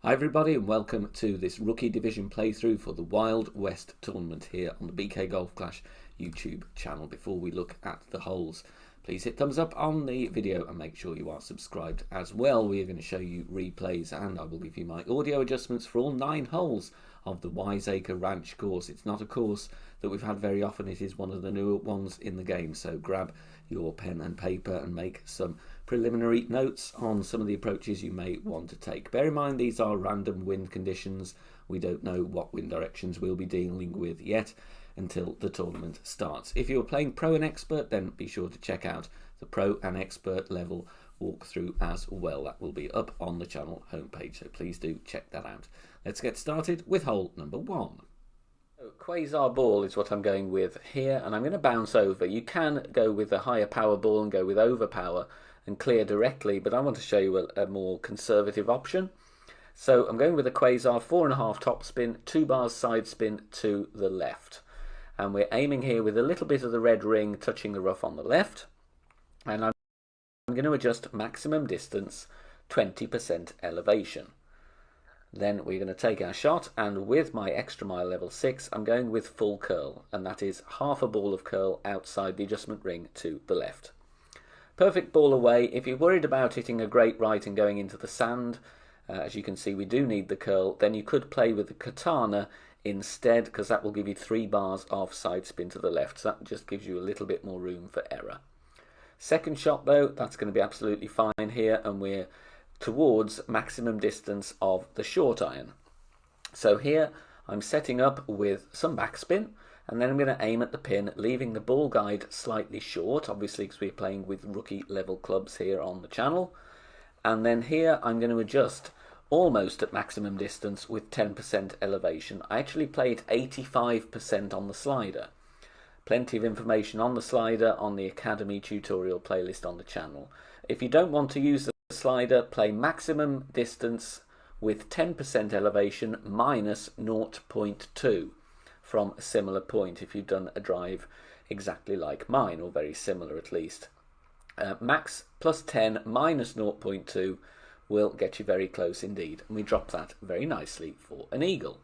Hi everybody and welcome to this Rookie Division playthrough for the Wild West tournament here on the BK Golf Clash YouTube channel. Before we look at the holes, please hit thumbs up on the video and make sure you are subscribed as well. We are going to show you replays and I will give you my audio adjustments for all 9 holes of the Wiseacre Ranch course. It's not a course that we've had very often. It is one of the newer ones in the game, so grab your pen and paper and make some preliminary notes on some of the approaches you may want to take. Bear in mind these are random wind conditions. We don't know what wind directions we'll be dealing with yet until the tournament starts. If you're playing Pro and Expert, then be sure to check out the Pro and Expert level walkthrough as well. That will be up on the channel homepage, so please do check that out. Let's get started with hole number 1. Quasar ball is what I'm going with here, and I'm going to bounce over. You can go with a higher power ball and go with overpower and clear directly, but I want to show you a more conservative option. So I'm going with a Quasar 4.5 top spin, 2 bars side spin to the left, and we're aiming here with a little bit of the red ring touching the rough on the left, and I'm going to adjust maximum distance 20% elevation. Then we're going to take our shot, and with my extra mile level 6 I'm going with full curl, and that is half a ball of curl outside the adjustment ring to the left. Perfect ball away. If you're worried about hitting a great right and going into the sand, as you can see we do need the curl, then you could play with the katana instead, because that will give you 3 bars of side spin to the left, so that just gives you a little bit more room for error. Second shot though, that's going to be absolutely fine here, and we're towards maximum distance of the short iron. So here I'm setting up with some backspin, and then I'm going to aim at the pin, leaving the ball guide slightly short, obviously because we're playing with rookie level clubs here on the channel. And then here I'm going to adjust almost at maximum distance with 10% elevation. I actually play it 85% on the slider. Plenty of information on the slider on the Academy tutorial playlist on the channel. If you don't want to use the slider, play maximum distance with 10% elevation minus 0.2 from a similar point if you've done a drive exactly like mine, or very similar at least. Max plus 10 minus 0.2 will get you very close indeed, and we drop that very nicely for an eagle.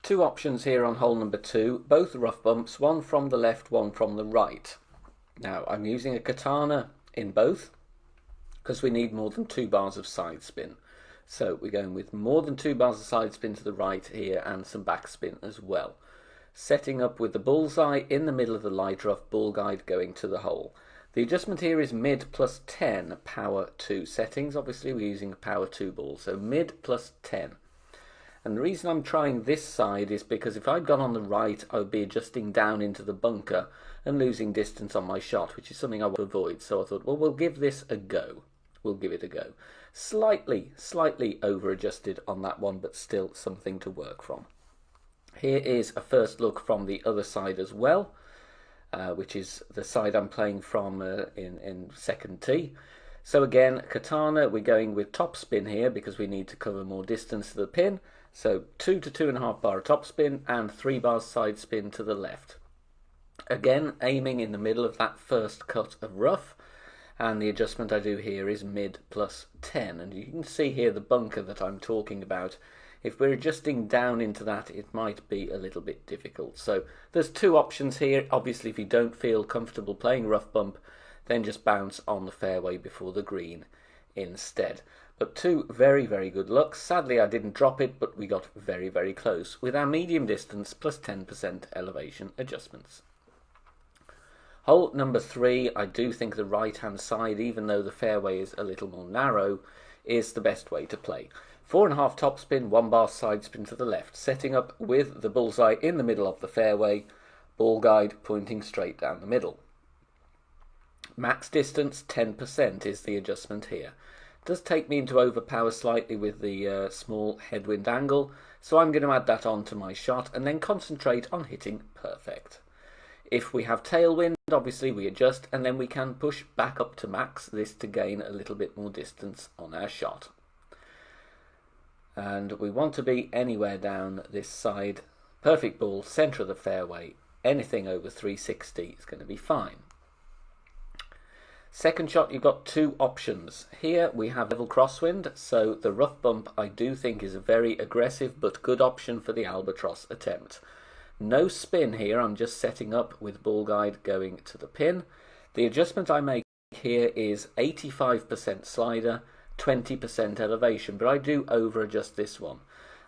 2 options here on hole number 2, both rough bumps, one from the left, one from the right. Now I'm using a katana in both because we need more than 2 bars of side spin. So we're going with more than 2 bars of side spin to the right here and some back spin as well. Setting up with the bullseye in the middle of the light rough, ball guide going to the hole. The adjustment here is mid plus 10 power 2 settings. Obviously we're using a power 2 ball, so mid plus 10. And the reason I'm trying this side is because if I'd gone on the right I would be adjusting down into the bunker and losing distance on my shot, which is something I want to avoid. So I thought, well, we'll give this a go. We'll give it a go. Slightly over adjusted on that one, but still something to work from. Here is a first look from the other side as well, which is the side I'm playing from in second tee. So again, katana, we're going with top spin here because we need to cover more distance to the pin. So 2 to 2.5 bar top spin and 3 bars side spin to the left. Again, aiming in the middle of that first cut of rough, and the adjustment I do here is mid plus 10. And you can see here the bunker that I'm talking about. If we're adjusting down into that, it might be a little bit difficult. So there's 2 options here. Obviously, if you don't feel comfortable playing rough bump, then just bounce on the fairway before the green instead. But 2 very good looks. Sadly I didn't drop it, but we got very close with our medium distance plus 10% elevation adjustments. Hole number 3, I do think the right hand side, even though the fairway is a little more narrow, is the best way to play. 4.5 top spin, 1 bar side spin to the left, setting up with the bullseye in the middle of the fairway, ball guide pointing straight down the middle. Max distance 10% is the adjustment here. It does take me into overpower slightly with the small headwind angle, so I'm going to add that on to my shot and then concentrate on hitting perfect. If we have tailwind, obviously we adjust, and then we can push back up to max this to gain a little bit more distance on our shot. And we want to be anywhere down this side. Perfect ball, centre of the fairway. Anything over 360 is going to be fine. Second shot, you've got two options. Here we have level crosswind, so the rough bump I do think is a very aggressive but good option for the albatross attempt. No spin here, I'm just setting up with ball guide going to the pin. The adjustment I make here is 85% slider, 20% elevation, but I do over adjust this one.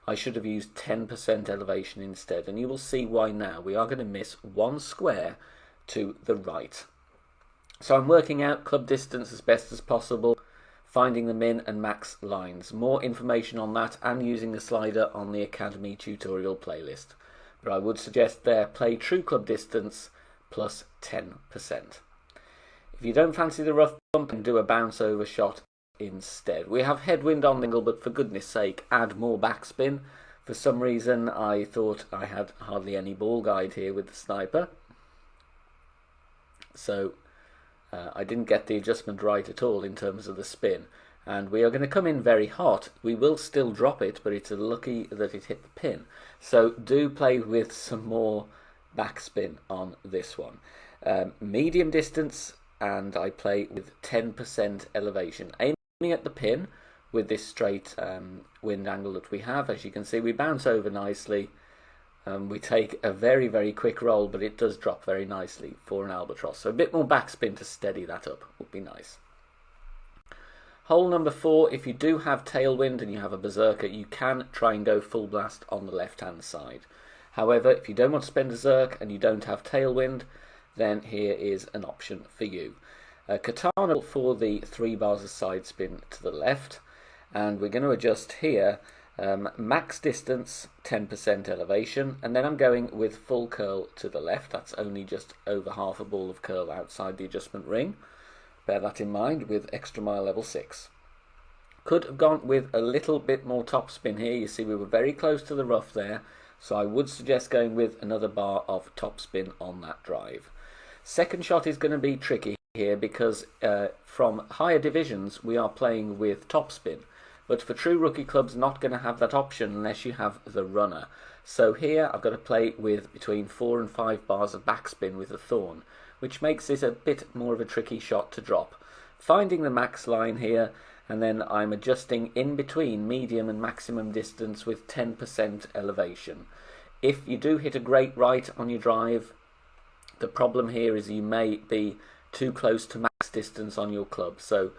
I should have used 10% elevation instead, and you will see why now. We are going to miss one square to the right. So I'm working out club distance as best as possible, finding the min and max lines. More information on that and using the slider on the Academy tutorial playlist. But I would suggest there, play true club distance plus 10%. If you don't fancy the rough bump, and do a bounce over shot instead. We have headwind on the angle, but for goodness sake, add more backspin. For some reason, I thought I had hardly any ball guide here with the sniper. So I didn't get the adjustment right at all in terms of the spin. And we are going to come in very hot. We will still drop it, but it's lucky that it hit the pin. So do play with some more backspin on this one. Medium distance, and I play with 10% elevation. Aiming at the pin with this straight wind angle that we have. As you can see, we bounce over nicely. We take a very, very quick roll, but it does drop very nicely for an albatross. So a bit more backspin to steady that up would be nice. Hole number 4, if you do have tailwind and you have a berserker, you can try and go full blast on the left-hand side. However, if you don't want to spend a zerk and you don't have tailwind, then here is an option for you. Katana for the 3 bars of side spin to the left, and we're going to adjust here max distance 10% elevation, and then I'm going with full curl to the left. That's only just over half a ball of curl outside the adjustment ring. Bear that in mind with extra mile level 6. Could have gone with a little bit more topspin here. You see we were very close to the rough there, so I would suggest going with another bar of topspin on that drive. Second shot is going to be tricky here because from higher divisions we are playing with topspin, but for true rookie clubs not going to have that option unless you have the runner. So here I've got to play with between 4 and 5 bars of backspin with the thorn, which makes this a bit more of a tricky shot to drop. Finding the max line here, and then I'm adjusting in between medium and maximum distance with 10% elevation. If you do hit a great right on your drive, the problem here is you may be too close to max distance on your club. So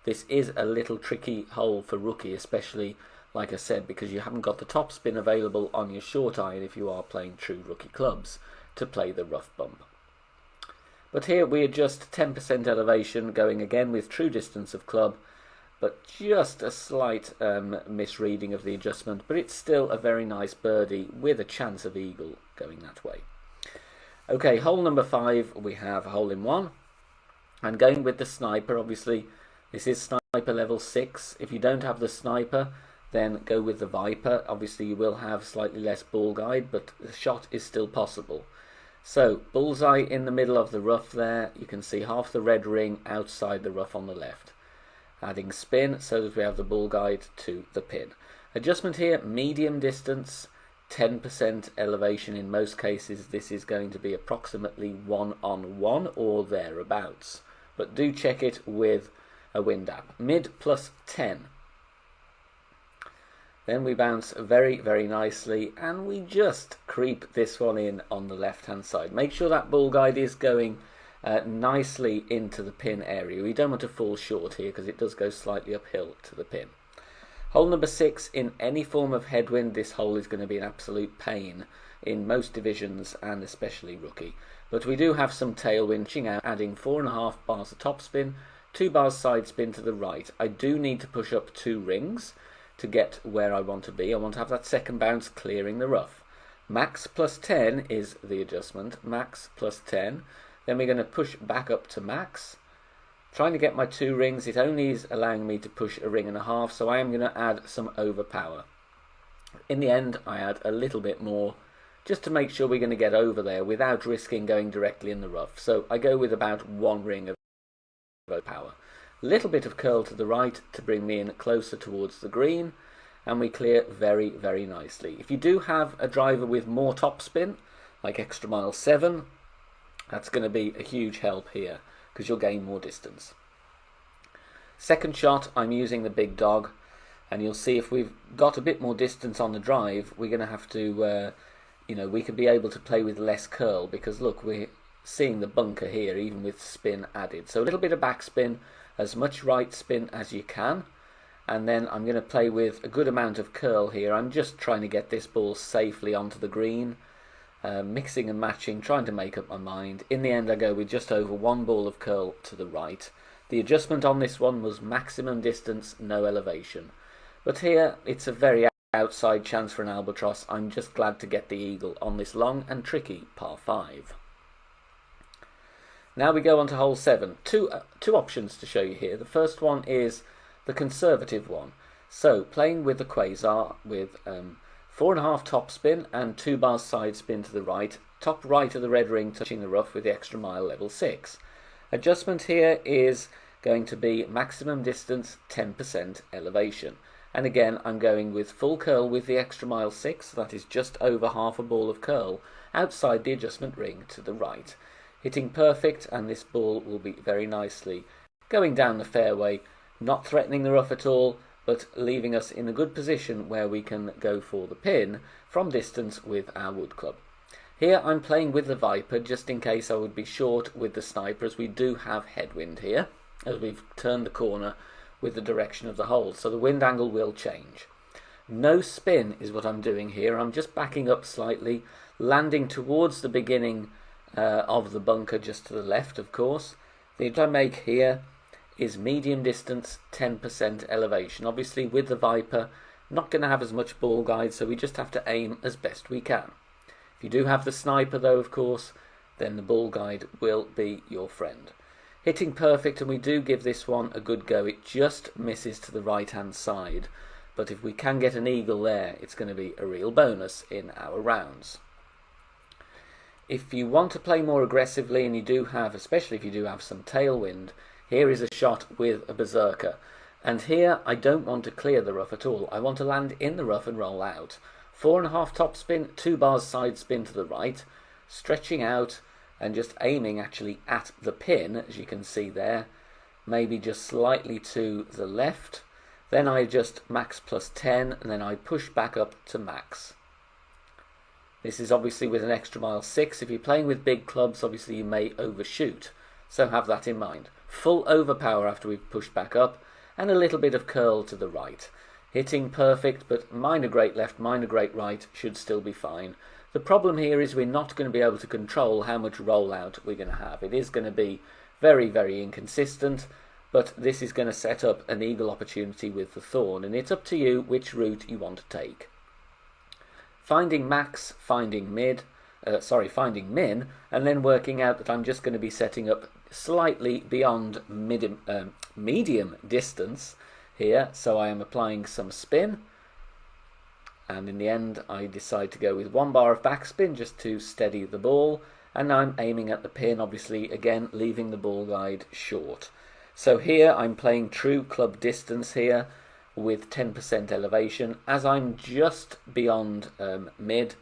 this is a little tricky hole for rookie, especially, like I said, because you haven't got the topspin available on your short iron if you are playing true rookie clubs to play the rough bump. But here we adjust 10% elevation, going again with true distance of club, but just a slight misreading of the adjustment, but it's still a very nice birdie with a chance of eagle going that way. Okay, hole number 5, we have a hole in 1, and going with the sniper. Obviously this is sniper level 6. If you don't have the sniper, then go with the Viper. Obviously you will have slightly less ball guide, but the shot is still possible. So bullseye in the middle of the rough there. You can see half the red ring outside the rough on the left. Adding spin so that we have the ball guide to the pin. Adjustment here, medium distance, 10% elevation. In most cases this is going to be approximately 1-on-1 or thereabouts, but do check it with a wind app. Mid plus 10. Then we bounce very, very nicely, and we just creep this one in on the left hand side. Make sure that ball guide is going nicely into the pin area. We don't want to fall short here because it does go slightly uphill to the pin. Hole number 6, in any form of headwind, this hole is going to be an absolute pain in most divisions and especially rookie. But we do have some tailwind out, adding 4.5 bars of topspin, 2 bars side spin to the right. I do need to push up 2 rings to get where I want to be. I want to have that second bounce clearing the rough. Max plus 10 is the adjustment. Max plus 10. Then we're going to push back up to max. Trying to get my 2 rings. It only is allowing me to push a ring and a half, so I am going to add some overpower. In the end, I add a little bit more just to make sure we're going to get over there without risking going directly in the rough. So I go with about 1 ring of overpower. Little bit of curl to the right to bring me in closer towards the green, and we clear very, very nicely. If you do have a driver with more topspin, like extra mile 7, that's going to be a huge help here because you'll gain more distance. Second shot, I'm using the big dog, and you'll see if we've got a bit more distance on the drive, we're going to have to, we could be able to play with less curl, because look, we're seeing the bunker here, even with spin added. So a little bit of backspin, as much right spin as you can, and then I'm going to play with a good amount of curl here. I'm just trying to get this ball safely onto the green, mixing and matching, trying to make up my mind. In the end, I go with just over 1 ball of curl to the right. The adjustment on this one was maximum distance, no elevation. But here, it's a very outside chance for an albatross. I'm just glad to get the eagle on this long and tricky par 5. Now we go on to hole 7. Two options to show you here. The first one is the conservative one. So, playing with the Quasar with 4.5 top spin and 2 bars side spin to the right. Top right of the red ring touching the rough with the extra mile level 6. Adjustment here is going to be maximum distance, 10% elevation. And again, I'm going with full curl with the extra mile 6, that is just over half a ball of curl, outside the adjustment ring to the right. Hitting perfect, and this ball will be very nicely going down the fairway, not threatening the rough at all, but leaving us in a good position where we can go for the pin from distance with our wood club. Here I'm playing with the Viper just in case I would be short with the Sniper, as we do have headwind here, as we've turned the corner with the direction of the hole, so the wind angle will change. No spin is what I'm doing here. I'm just backing up slightly, landing towards the beginning of the bunker just to the left, of course. The hit I make here is medium distance, 10% elevation. Obviously with the Viper, not going to have as much ball guide, so we just have to aim as best we can. If you do have the Sniper though, of course, then the ball guide will be your friend. Hitting perfect, and we do give this one a good go. It just misses to the right hand side, but if we can get an eagle there, it's going to be a real bonus in our rounds. If you want to play more aggressively, and you do have, especially if you do have some tailwind, here is a shot with a Wiseacre. And here I don't want to clear the rough at all. I want to land in the rough and roll out. 4.5 top spin, 2 bars side spin to the right, stretching out and just aiming actually at the pin, as you can see there, maybe just slightly to the left. Then I adjust max plus 10, and then I push back up to max. This is obviously with an extra mile 6. If you're playing with big clubs, obviously you may overshoot, so have that in mind. Full overpower after we've pushed back up, and a little bit of curl to the right. Hitting perfect, but minor great left, minor great right should still be fine. The problem here is we're not going to be able to control how much rollout we're going to have. It is going to be very, very inconsistent, but this is going to set up an eagle opportunity with the thorn, and it's up to you which route you want to take. Finding max, finding min, and then working out that I'm just going to be setting up slightly beyond medium distance here, so I am applying some spin, and in the end I decide to go with 1 bar of backspin just to steady the ball, and I'm aiming at the pin, obviously again leaving the ball guide short. So here I'm playing true club distance here with 10% elevation. As I'm just beyond mid,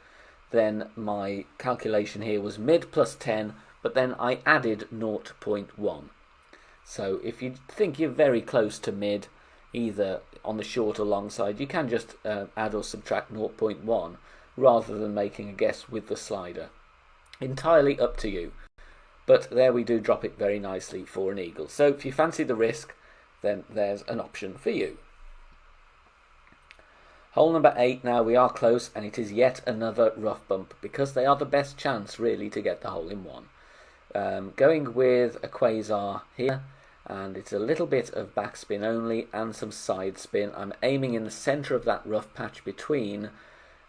then my calculation here was mid plus 10, but then I added 0.1. So if you think you're very close to mid, either on the short or long side, you can just add or subtract 0.1 rather than making a guess with the slider. Entirely up to you. But there we do drop it very nicely for an eagle. So if you fancy the risk, then there's an option for you. Hole number 8 now, we are close, and it is yet another rough bump, because they are the best chance really to get the hole in one. Going with a Quasar here, and it's a little bit of backspin only and some side spin. I'm aiming in the centre of that rough patch between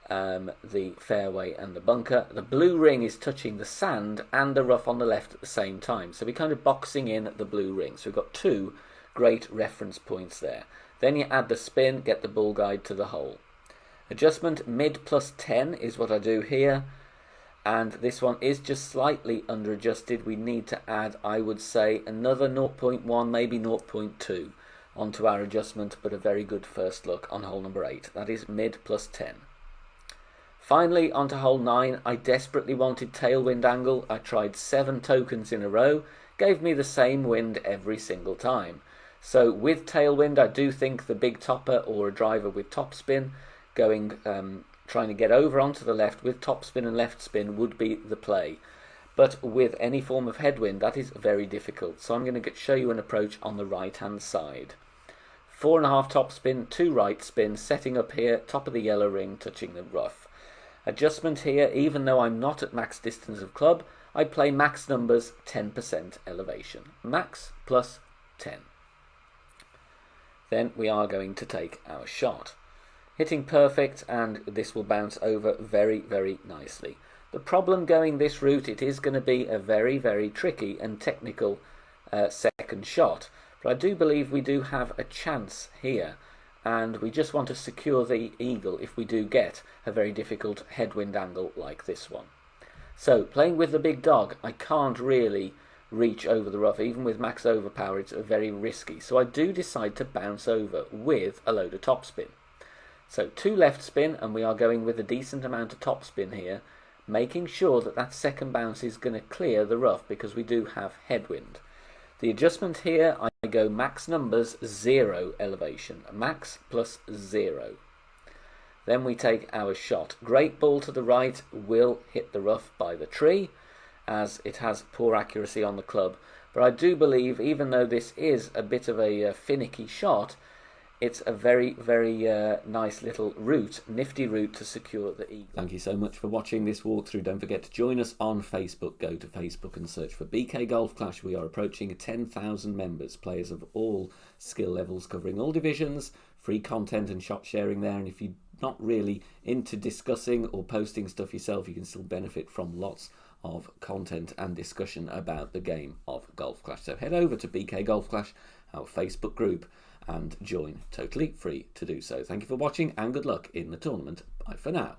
the fairway and the bunker. The blue ring is touching the sand and the rough on the left at the same time, so we're kind of boxing in the blue ring. So we've got 2 great reference points there. Then you add the spin, get the ball guide to the hole. Adjustment mid plus 10 is what I do here, and this one is just slightly under adjusted. We need to add, I would say, another 0.1, maybe 0.2 onto our adjustment, but a very good first look on hole number 8. That is mid plus 10. Finally, onto hole 9. I desperately wanted tailwind angle. I tried 7 tokens in a row, gave me the same wind every single time. So with tailwind, I do think the big topper or a driver with topspin going trying to get over onto the left with topspin and left spin would be the play. But with any form of headwind, that is very difficult. So I'm going to show you an approach on the right-hand side. 4.5 topspin, 2 right spin, setting up here, top of the yellow ring, touching the rough. Adjustment here, even though I'm not at max distance of club, I play max numbers 10% elevation. Max plus 10. Then we are going to take our shot. Hitting perfect, and this will bounce over very, very nicely. The problem going this route, it is going to be a very, very tricky and technical second shot. But I do believe we do have a chance here, and we just want to secure the eagle if we do get a very difficult headwind angle like this one. So playing with the big dog, I can't really reach over the rough. Even with max overpower, it's very risky. So I do decide to bounce over with a load of topspin. So 2 left spin, and we are going with a decent amount of topspin here, making sure that that second bounce is going to clear the rough because we do have headwind. The adjustment here, I go max numbers 0 elevation, max plus 0. Then we take our shot. Great ball to the right will hit the rough by the tree, as it has poor accuracy on the club. But I do believe, even though this is a bit of a finicky shot, it's a very, very nice little route, nifty route to secure the eagle. Thank you so much for watching this walkthrough. Don't forget to join us on Facebook. Go to Facebook and search for BK Golf Clash. We are approaching 10,000 members, players of all skill levels, covering all divisions, free content and shot sharing there. And if you're not really into discussing or posting stuff yourself, you can still benefit from lots of content and discussion about the game of Golf Clash. So head over to BK Golf Clash, our Facebook group, and join, totally free to do so. Thank you for watching, and good luck in the tournament. Bye for now.